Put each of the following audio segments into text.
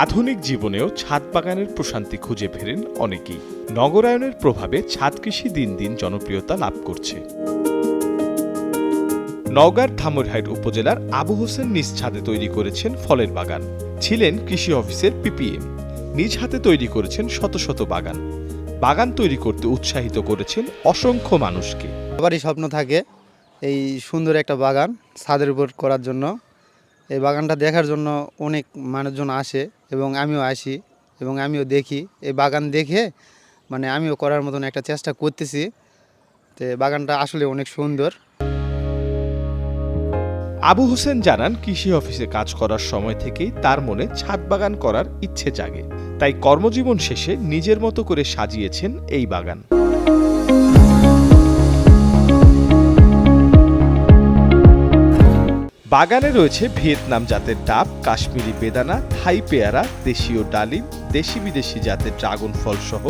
আধুনিক জীবনেও ছাদ বাগানের প্রশান্তি খুঁজে ফেরেন অনেকেই। নগরায়নের প্রভাবে ছাদ কৃষি দিন দিন জনপ্রিয়তা লাভ করছে। নওগাঁর ধামইরহাট উপজেলার আবু হোসেন নিজ ছাদে তৈরি করেছেন ফলের বাগান। ছিলেন কৃষি অফিসের পিপিএম। নিজ হাতে তৈরি করেছেন শত শত বাগান। বাগান তৈরি করতে উৎসাহিত করেছেন অসংখ্য মানুষকে। সবারই স্বপ্ন থাকে এই সুন্দর একটা বাগান ছাদের উপর করার জন্য। এই বাগানটা দেখার জন্য অনেক মানুষজন আসে এবং আমিও আসি এবং আমিও দেখি। এই বাগান দেখে আমিও করার মতন একটা চেষ্টা করতেছি। তো বাগানটা আসলে অনেক সুন্দর। আবু হোসেন জানান, কৃষি অফিসে কাজ করার সময় থেকেই তার মনে ছাদ বাগান করার ইচ্ছে জাগে। তাই কর্মজীবন শেষে নিজের মতো করে সাজিয়েছেন এই বাগান। বাগানে রয়েছে ভিয়েতনাম জাতের ডাব, কাশ্মীরি বেদানা, থাই পেয়ারা, দেশীয় ডালিম, দেশি বিদেশি জাতের ড্রাগন ফল সহ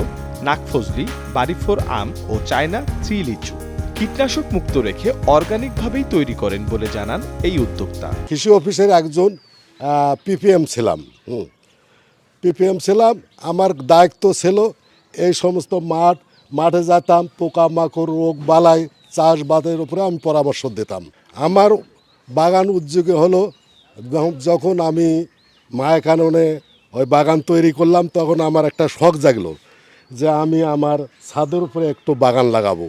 নাকফজলি, বাড়িফোর আম ও চায়না থ্রি লিচু। কীটনাশক মুক্ত রেখে অর্গানিকভাবেই তৈরি করেন বলে জানান এই উদ্যোক্তা। কৃষি অফিসের একজন পিপিএম ছিলাম। আমার দায়িত্ব ছিল এই সমস্ত মাঠে যেতাম, পোকামাকড়, রোগ বালাই, চাষবাদের উপরে আমি পরামর্শ দিতাম। আমার বাগান উদ্যোগে হলো যখন আমি মায়া কাননে ওই বাগান তৈরি করলাম, তখন আমার একটা শখ জাগলো যে আমি আমার ছাদের উপরে একটু বাগান লাগাবো।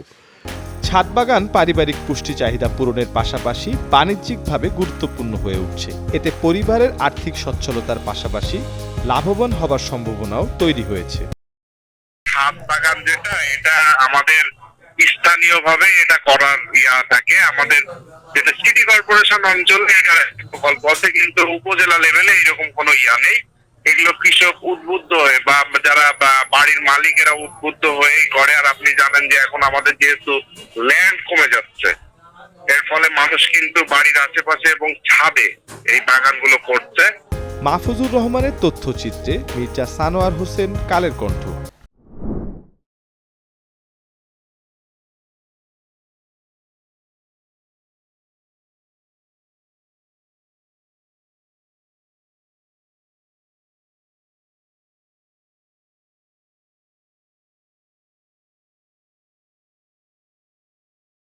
ছাদ বাগান পারিবারিক পুষ্টি চাহিদা পূরণের পাশাপাশি বাণিজ্যিকভাবে গুরুত্বপূর্ণ হয়ে উঠছে। এতে পরিবারের আর্থিক সচ্ছলতার পাশাপাশি লাভবান হবার সম্ভাবনাও তৈরি হয়েছে। ছাদ বাগান এটা আমাদের স্থানীয়ভাবে এটা করার থাকে। আমাদের যেটা সিটি কর্পোরেশন অঞ্চলে এটা প্রকল্প আছে, কিন্তু উপজেলা লেভেলে এরকম কোনো নেই। এগুলো কৃষক উদ্বুদ্ধ হয়ে বা যারা বাড়ির মালিকেরা উদ্বুদ্ধ হয়ে করে। আর আপনি জানেন যে এখন আমাদের যেহেতু ল্যান্ড কমে যাচ্ছে, এর ফলে মানুষ কিন্তু বাড়ির আশেপাশে এবং ছাদে এই বাগানগুলো করছে। মাহফুজুর রহমানের তথ্যচিত্রে মির্জা সানোয়ার হোসেন, কালের কণ্ঠ।